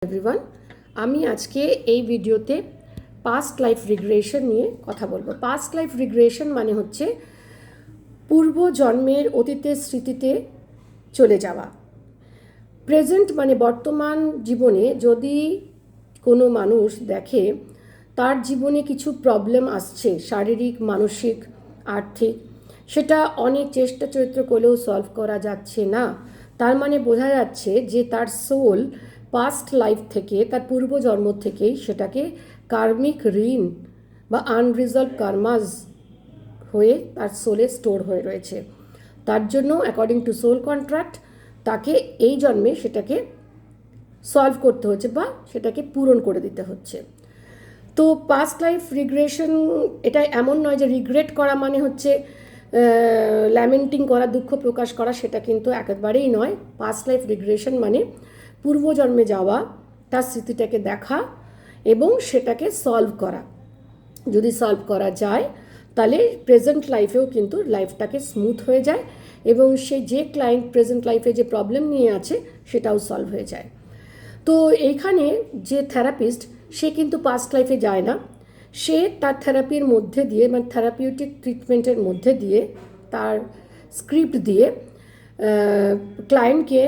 Everyone, আমি আজকে এই ভিডিওতে পাস্ট লাইফ রিগ্রেশন নিয়ে কথা বলবো। পাস্ট লাইফ রিগ্রেশন মানে হচ্ছে পূর্ব জন্মের অতীতের স্মৃতিতে চলে যাওয়া। প্রেজেন্ট মানে বর্তমান জীবনে যদি কোনো মানুষ দেখে তার জীবনে কিছু প্রবলেম আসছে, শারীরিক, মানসিক, আর্থিক, সেটা অনেক চেষ্টা চরিত্র করলেও সলভ করা যাচ্ছে না, তার মানে বোঝা যাচ্ছে যে তার সোল পাস্ট লাইফ থেকে, তার পূর্বজন্ম থেকেই সেটাকে কার্মিক ঋণ বা আনরিজলভ কার্মাস হয়ে তার সোলে স্টোর হয়ে রয়েছে। তার জন্য অ্যাকর্ডিং টু সোল কন্ট্রাক্ট তাকে এই জন্মে সেটাকে সলভ করতে হচ্ছে বা সেটাকে পূরণ করে দিতে হচ্ছে। তো পাস্ট লাইফ রিগ্রেশন এটা এমন নয় যে রিগ্রেট করা মানে হচ্ছে ল্যামেন্টিং করা, দুঃখ প্রকাশ করা, সেটা কিন্তু একেবারেই নয়। পাস্ট লাইফ রিগ্রেশন মানে পূর্বজন্মে যাওয়া, তার স্মৃতিটাকে দেখা এবং সেটাকে সলভ করা। যদি সলভ করা যায় তাহলে প্রেজেন্ট লাইফেও কিন্তু লাইফটাকে স্মুথ হয়ে যায় এবং সে যে ক্লায়েন্ট প্রেজেন্ট লাইফে যে প্রবলেম নিয়ে আছে সেটাও সলভ হয়ে যায়। তো এইখানে যে থেরাপিস্ট সে কিন্তু পাস্ট লাইফে যায় না, সে তার থেরাপির মধ্যে দিয়ে মানে থেরাপিউটিক ট্রিটমেন্টের মধ্যে দিয়ে তার স্ক্রিপ্ট দিয়ে ক্লায়েন্টকে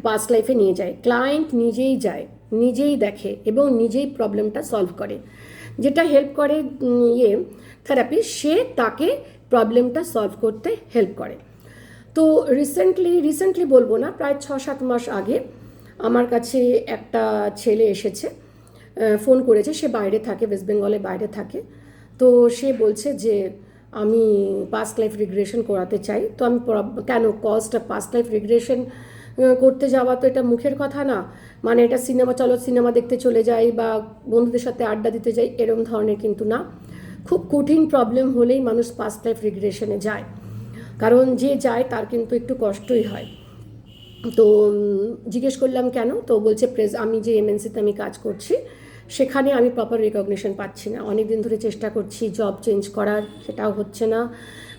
পাস্ট লাইফে নিয়ে যায়। ক্লায়েন্ট নিজেই যায়, নিজেই দেখে এবং নিজেই প্রবলেমটা সলভ করে। যেটা হেল্প করে থেরাপিস্ট, সে তাকে প্রবলেমটা সলভ করতে হেল্প করে। তো রিসেন্টলি বলবো না, প্রায় 6-7 মাস আগে আমার কাছে একটা ছেলে এসেছে, ফোন করেছে। সে বাইরে থাকে, ওয়েস্ট বেঙ্গলের বাইরে থাকে। তো সে বলছে যে আমি পাস্ট লাইফ রিগ্রেশন করাতে চাই। তো আমি কেন কজটা পাস্ট লাইফ রিগ্রেশন করতে যাওয়া তো এটা মুখের কথা না, মানে এটা সিনেমা দেখতে চলে যাই বা বন্ধুদের সাথে আড্ডা দিতে যাই এরকম ধরনের কিন্তু না। খুব কঠিন প্রবলেম হলেই মানুষ পাস্ট লাইফ রিগ্রেশনে যায়, কারণ যে যায় তার কিন্তু একটু কষ্টই হয়। তো জিজ্ঞেস করলাম কেন, তো বলছে আমি যে এমএনসিতে আমি কাজ করছি সেখানে আমি প্রপার রিকগনিশন পাচ্ছি না, অনেক দিন ধরে চেষ্টা করছি জব চেঞ্জ করার, সেটাও হচ্ছে না।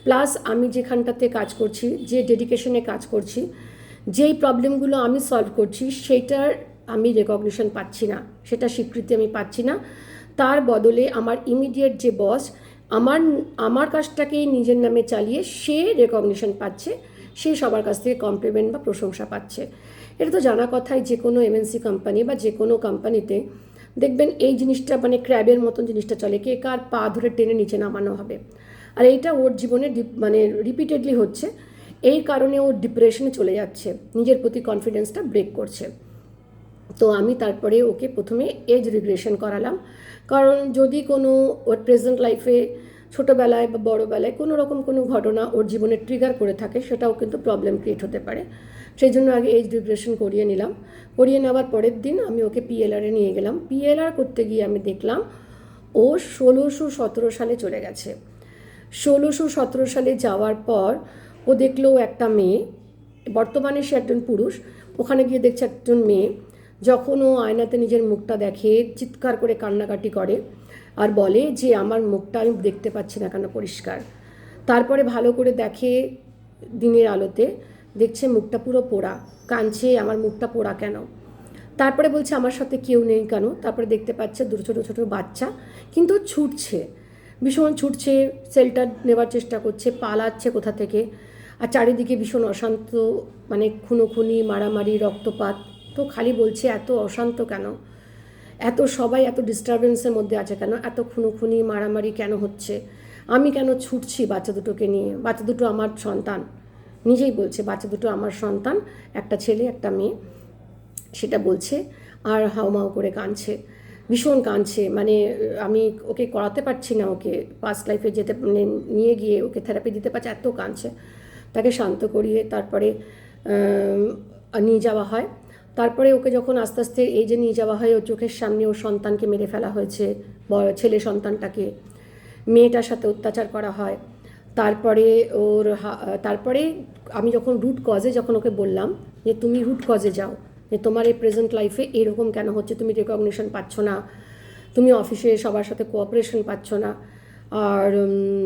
প্লাস আমি যেখানটাতে কাজ করছি, যে ডেডিকেশনে কাজ করছি, যেই প্রবলেমগুলো আমি সলভ করছি সেইটার আমি রেকগনিশন পাচ্ছি না, সেটা স্বীকৃতি আমি পাচ্ছি না। তার বদলে আমার ইমিডিয়েট যে বস আমার কাজটাকেই নিজের নামে চালিয়ে সে রেকগনিশন পাচ্ছে, সে সবার কাছ থেকে কমপ্লিমেন্ট বা প্রশংসা পাচ্ছে। এটা তো জানা কথাই, যে কোনো এমএনসি কোম্পানি বা যে কোনো কোম্পানিতে দেখবেন এই জিনিসটা মানে ক্র্যাবের মতন জিনিসটা চলে, কে কার পা ধরে টেনে নিচে নামানো হবে। আর এইটা ওর জীবনে মানে রিপিটেডলি হচ্ছে, এই কারণে ও ডিপ্রেশনে চলে যাচ্ছে, নিজের প্রতি কনফিডেন্সটা ব্রেক করছে। তো আমি তারপরে ওকে প্রথমে এজ রিগ্রেশন করালাম, কারণ যদি কোনো ওর প্রেজেন্ট লাইফে ছোটোবেলায় বা বড়োবেলায় কোনো রকম কোনো ঘটনা ওর জীবনে ট্রিগার করে থাকে, সেটাও কিন্তু প্রবলেম ক্রিয়েট হতে পারে। সেই জন্য আগে এজ রিগ্রেশন করিয়ে নিলাম। করিয়ে নেওয়ার পরের দিন আমি ওকে পিএলআরে নিয়ে গেলাম। পিএলআর করতে গিয়ে আমি দেখলাম ও 1617 সালে চলে গেছে। 1617 সালে যাওয়ার পর ও দেখলো একটা মেয়ে, বর্তমানে সে একজন পুরুষ, ওখানে গিয়ে দেখছে একজন মেয়ে। যখন ও আয়নাতে নিজের মুখটা দেখে চিৎকার করে কান্নাকাটি করে আর বলে যে আমার মুখটা আমি দেখতে পাচ্ছি না কেন পরিষ্কার। তারপরে ভালো করে দেখে দিনের আলোতে, দেখছে মুখটা পুরো পোড়া, কাঁদছে আমার মুখটা পোড়া কেন। তারপরে বলছে আমার সাথে কেউ নেই কেন। তারপরে দেখতে পাচ্ছে দুটো ছোটো ছোটো বাচ্চা, কিন্তু ছুটছে, ভীষণ ছুটছে, শেল্টার নেওয়ার চেষ্টা করছে, পালাচ্ছে কোথা থেকে। আর চারিদিকে ভীষণ অশান্ত, মানে খুনোখুনি, মারামারি, রক্তপাত। তো খালি বলছে এত অশান্ত কেন, এত সবাই এত ডিস্টারবেন্সের মধ্যে আছে কেন, এত খুনোখুনি মারামারি কেন হচ্ছে, আমি কেন ছুটছি বাচ্চা দুটোকে নিয়ে, বাচ্চা দুটো আমার সন্তান, নিজেই বলছে বাচ্চা দুটো আমার সন্তান, একটা ছেলে একটা মেয়ে, সেটা বলছে। আর হাউমাউ করে কাঁদছে, ভীষণ কাঁদছে। মানে আমি ওকে করাতে পারছি না, ওকে পাস্ট লাইফে যেতে মানে নিয়ে গিয়ে ওকে থেরাপি দিতে পারছি, এত কাঁদছে। তাকে শান্ত করিয়ে তারপরে নিয়ে যাওয়া হয়। তারপরে ওকে যখন আস্তে আস্তে এই যে নিয়ে যাওয়া হয়, ওর চোখের সামনে ওর সন্তানকে মেরে ফেলা হয়েছে, বড় ছেলে সন্তানটাকে, মেয়েটার সাথে অত্যাচার করা হয়। তারপরে তারপরে আমি যখন রুট কজে যখন ওকে বললাম যে তুমি রুট কজে যাও, যে তোমার এই প্রেজেন্ট লাইফে এরকম কেন হচ্ছে, তুমি রেকগনিশন পাচ্ছ না, তুমি অফিসে সবার সাথে কোঅপারেশন পাচ্ছ না, আর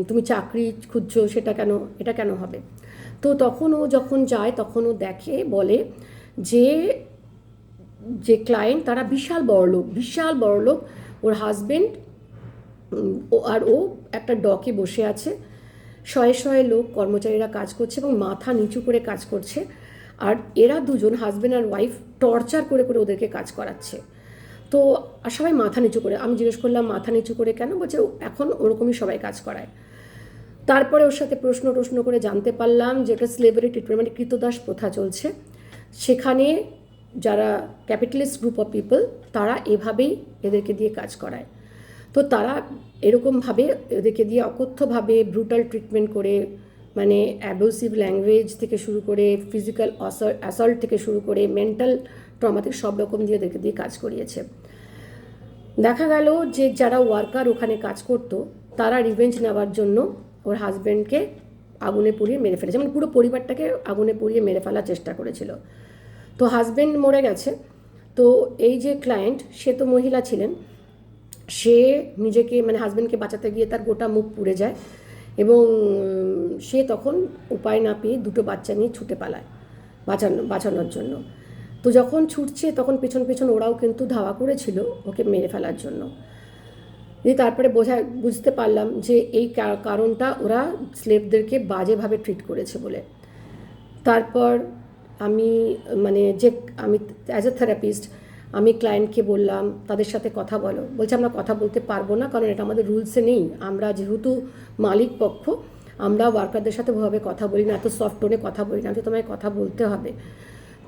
তুমি চাকরি খুঁজছো, সেটা কেন, এটা কেন হবে। তো তখন ও যখন যায় তখন ও দেখে, বলে যে যে ক্লায়েন্ট তারা বিশাল বড় লোক। ওর হাজবেন্ড আর ও একটা ডকে বসে আছে, শয়ে লোক কর্মচারীরা কাজ করছে এবং মাথা নিচু করে কাজ করছে, আর এরা দুজন হাজব্যান্ড আর ওয়াইফ টর্চার করে ওদেরকে কাজ করাচ্ছে। তো আর সবাই মাথা নিচু করে, আমি জিজ্ঞেস করলাম মাথা নিচু করে কেন? বলছে এখন ওরকমই সবাই কাজ করায়। তারপরে ওর সাথে প্রশ্ন করে জানতে পারলাম যে একটা স্লেভারি ট্রিটমেন্ট, মানে কৃতদাস প্রথা চলছে সেখানে। যারা ক্যাপিটালিস্ট গ্রুপ অফ পিপল তারা এভাবেই এদেরকে দিয়ে কাজ করায়। তো তারা এরকমভাবে এদেরকে দিয়ে অকথ্যভাবে ব্রুটাল ট্রিটমেন্ট করে, মানে অ্যাবিউসিভ ল্যাঙ্গুয়েজ থেকে শুরু করে ফিজিক্যাল অ্যাসল্ট থেকে শুরু করে মেন্টাল ট্রমা থেকে সব রকম দিয়ে এদেরকে দিয়ে কাজ করিয়েছে। দেখা গেল যে যারা ওয়ার্কার ওখানে কাজ করতো তারা রিভেঞ্জ নেওয়ার জন্য ওর হাজব্যান্ডকে আগুনে পুড়িয়ে মেরে ফেলেছে, মানে পুরো পরিবারটাকে আগুনে পুড়িয়ে মেরে ফেলার চেষ্টা করেছিল। তো হাজব্যান্ড মরে গেছে। তো এই যে ক্লায়েন্ট, সে তো মহিলা ছিলেন, সে নিজেকে মানে হাজব্যান্ডকে বাঁচাতে গিয়ে তার গোটা মুখ পুড়ে যায় এবং সে তখন উপায় না পেয়ে দুটো বাচ্চা নিয়ে ছুটে পালায় বাঁচানোর জন্য। তো যখন ছুটছে তখন পেছন ওরাও কিন্তু ধাওয়া করেছিল ওকে মেরে ফেলার জন্য। তারপরে বুঝতে পারলাম যে এই কারণটা ওরা স্লেভদেরকে বাজেভাবে ট্রিট করেছে বলে। তারপর আমি অ্যাজ এ থেরাপিস্ট আমি ক্লায়েন্টকে বললাম তাদের সাথে কথা বলো। বলছে আমরা কথা বলতে পারবো না, কারণ এটা আমাদের রুলসে নেই। আমরা যেহেতু মালিক পক্ষ, আমরা ওয়ার্কারদের সাথে ওভাবে কথা বলি না, এত সফট টোনে কথা বলি না, যে তোমায় কথা বলতে হবে।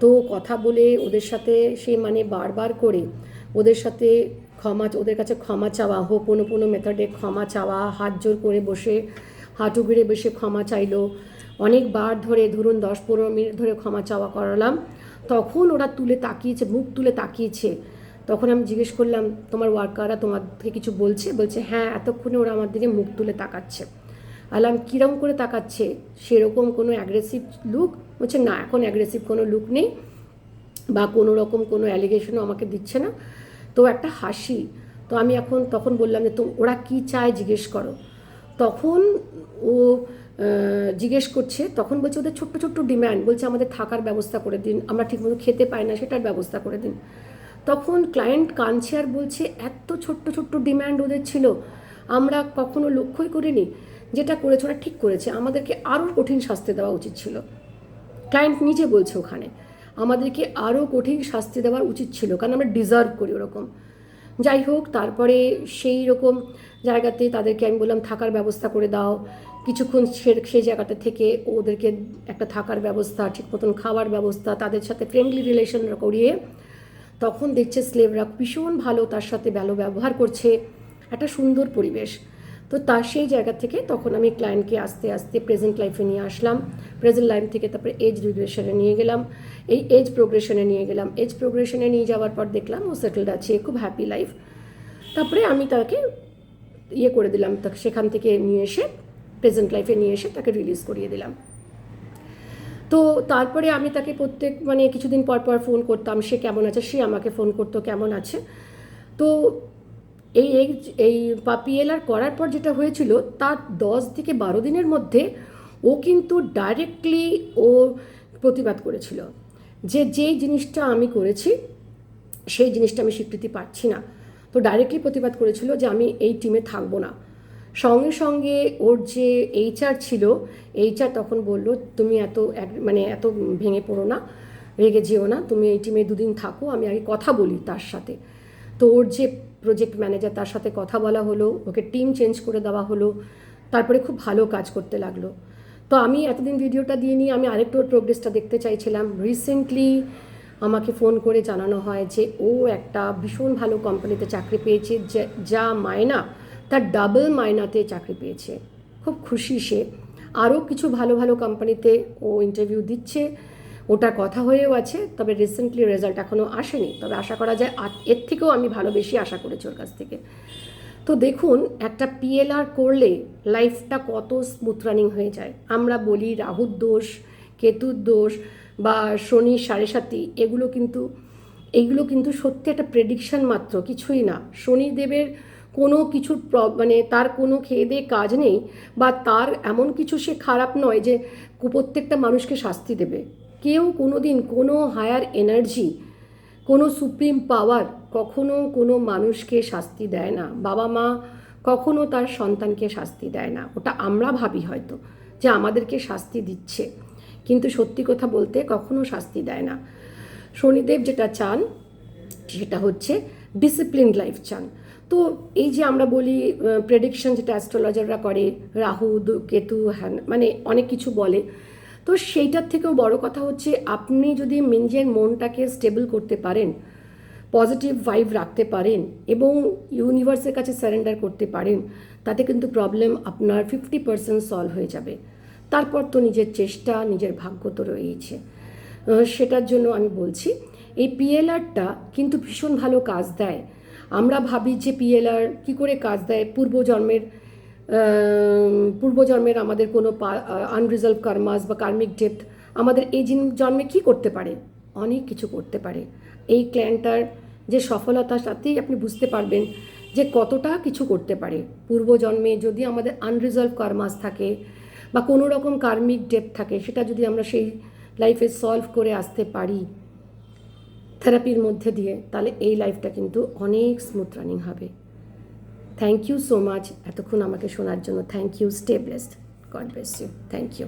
তো কথা বলে ওদের সাথে সে মানে বারবার করে ওদের সাথে ওদের কাছে ক্ষমা চাওয়া, হোপোনোপোনো মেথডে ক্ষমা চাওয়া, হাত জোর করে বসে হাঁটু গেড়ে বসে ক্ষমা চাইলো। অনেকবার ধরে ধরুন 10-15 মিনিট ধরে ক্ষমা চাওয়া করালাম। তখন ওরা মুখ তুলে তাকিয়েছে। তখন আমি জিজ্ঞেস করলাম তোমার ওয়ার্কাররা তোমার থেকে কিছু বলছে? বলছে হ্যাঁ, এতক্ষণে ওরা আমার দিকে মুখ তুলে তাকাচ্ছে। আলাম কিরম করে তাকাচ্ছে? সেরকম কোনো অ্যাগ্রেসিভ লুক? বলছে না, এখন অ্যাগ্রেসিভ কোনো লুক নেই বা কোনো রকম কোনো অ্যালিগেশনও আমাকে দিচ্ছে না। তো একটা হাসি। তো আমি তখন বললাম যে ওরা কি চায় জিজ্ঞেস করো। তখন ও জিজ্ঞেস করছে, তখন বলছে ওদের ছোট্ট ডিম্যান্ড, বলছে আমাদের থাকার ব্যবস্থা করে দিন, আমরা ঠিকমতো খেতে পাই না সেটার ব্যবস্থা করে দিন। তখন ক্লায়েন্ট কাঁদছে আর বলছে এত ছোট্ট ডিম্যান্ড ওদের ছিল, আমরা কখনো লক্ষ্যই করিনি। যেটা করেছে ওরা ঠিক করেছে, আমাদেরকে আরও কঠিন শাস্তি দেওয়া উচিত ছিল। ক্লায়েন্ট নিজে বলছে ওখানে আমাদেরকে আরও কঠিন শাস্তি দেওয়া উচিত ছিল, কারণ আমরা ডিজার্ভ করি ওরকম। যাই হোক, তারপরে সেই রকম জায়গাতে তাদেরকে আমি বললাম থাকার ব্যবস্থা করে দাও। কিছুক্ষণ সেই জায়গাটা থেকে ওদেরকে একটা থাকার ব্যবস্থা, ঠিক মতন খাওয়ার ব্যবস্থা, তাদের সাথে ফ্রেন্ডলি রিলেশন করিয়ে তখন দেখছে স্লেভরা ভীষণ ভালো তার সাথে ভালো ব্যবহার করছে, একটা সুন্দর পরিবেশ। তো সেই জায়গা থেকে তখন আমি ক্লায়েন্টকে আস্তে আস্তে প্রেজেন্ট লাইফে নিয়ে আসলাম। প্রেজেন্ট লাইফ থেকে তারপরে এজ রিগ্রেশনে নিয়ে গেলাম, এই এজ প্রোগ্রেশনে নিয়ে গেলাম। এজ প্রোগ্রেশনে নিয়ে যাওয়ার পর দেখলাম ও সেটেলড আছে, খুব হ্যাপি লাইফ। তারপরে আমি তাকে করে দিলাম, তাকে সেখান থেকে নিয়ে এসে প্রেজেন্ট লাইফে নিয়ে এসে তাকে রিলিজ করিয়ে দিলাম। তো তারপরে আমি তাকে কিছুদিন পর ফোন করতাম, সে কেমন আছে, সে আমাকে ফোন করতো কেমন আছে। তো এই পিএলআর করার পর যেটা হয়েছিল, তার 10 থেকে 12 দিনের মধ্যে ও কিন্তু ডাইরেক্টলি ও প্রতিবাদ করেছিল যে যেই জিনিসটা আমি করেছি সেই জিনিসটা আমি স্বীকৃতি পাচ্ছি না। তো ডাইরেক্টলি প্রতিবাদ করেছিল যে আমি এই টিমে থাকবো না। সঙ্গে সঙ্গে ওর যে এইচআর ছিল, এইচআর তখন বলল তুমি এত ভেঙে পড়ো না, রেগে যেও না, তুমি এই টিমে 2 দিন থাকো, আমি আগে কথা বলি তার সাথে। তো ওর যে প্রজেক্ট ম্যানেজার তার সাথে কথা বলা হলো, ওকে টিম চেঞ্জ করে দেওয়া হলো, তারপরে খুব ভালো কাজ করতে লাগলো। তো আমি এতদিন ভিডিওটা দিয়ে নিয়ে আমি আরেকটু ওর প্রোগ্রেসটা দেখতে চাইছিলাম। রিসেন্টলি আমাকে ফোন করে জানানো হয় যে ও একটা ভীষণ ভালো কোম্পানিতে চাকরি পেয়েছে, যা মায়না তার ডাবল মায়নাতে চাকরি পেয়েছে। খুব খুশি সে। আরও কিছু ভালো ভালো কোম্পানিতে ও ইন্টারভিউ দিচ্ছে, ওটার কথা হয়েও আছে, তবে রিসেন্টলি রেজাল্ট এখনও আসেনি, তবে আশা করা যায় এর থেকেও আমি বেশি আশা করেছি ওর কাছ থেকে। তো দেখুন, একটা পিএলআর করলে লাইফটা কত স্মুথ রানিং হয়ে যায়। আমরা বলি রাহুর দোষ, কেতুর দোষ বা শনি 7.5, এগুলো কিন্তু সত্যি একটা প্রেডিকশন মাত্র, কিছুই না। শনিদেবের কোনো কিছুর তার কোনো খেয়ে দিয়ে কাজ নেই, বা তার এমন কিছু সে খারাপ নয় যে প্রত্যেকটা মানুষকে শাস্তি দেবে। কেউ কোনো দিন কোনো হায়ার এনার্জি কোনো সুপ্রিম পাওয়ার কখনো কোনো মানুষকে শাস্তি দেয় না, বাবা মা কখনো তার সন্তানকে শাস্তি দেয় না। ওটা আমরা ভাবি হয়তো যে আমাদেরকে শাস্তি দিচ্ছে, কিন্তু সত্যি কথা বলতে কখনো শাস্তি দেয় না। শনিদেব যেটা চান সেটা হচ্ছে ডিসিপ্লিনড লাইফ চান। তো এই যে আমরা বলি প্রেডিকশন যেটা অ্যাস্ট্রোলজাররা করে, রাহু কেতু হ্যান মানে অনেক কিছু বলে, তো সেইটার থেকেও বড় কথা হচ্ছে আপনি যদি নিজের মনটাকে স্টেবল করতে পারেন, পজিটিভ ভাইব রাখতে পারেন এবং ইউনিভার্সের কাছে সারেন্ডার করতে পারেন, তাতে কিন্তু প্রবলেম আপনার 50% সলভ হয়ে যাবে। তারপর তো নিজের চেষ্টা, নিজের ভাগ্য তো রয়েছে। সেটার জন্য আমি বলছি এই পিএলআরটা কিন্তু ভীষণ ভালো কাজ দেয়। আমরা ভাবি যে পিএলআর কী করে কাজ দেয়, পূর্বজন্মের আমাদের কোনো আনরিজলভ কার্মাস বা কার্মিক ডেপ্থ আমাদের এই জন্মে কী করতে পারে, অনেক কিছু করতে পারে। এই ক্ল্যানটার যে সফলতা, তাতেই আপনি বুঝতে পারবেন যে কতটা কিছু করতে পারে। পূর্বজন্মে যদি আমাদের আনরিজলভ কার্মাস থাকে বা কোনো রকম কার্মিক ডেপ্থ থাকে, সেটা যদি আমরা সেই লাইফে সলভ করে আসতে পারি থেরাপির মধ্যে দিয়ে, তাহলে এই লাইফটা কিন্তু অনেক স্মুথ রানিং হবে। থ্যাংক ইউ সো মাচ এতক্ষণ আমাকে শোনার জন্য। Thank you. Stay blessed. God bless you. Thank you.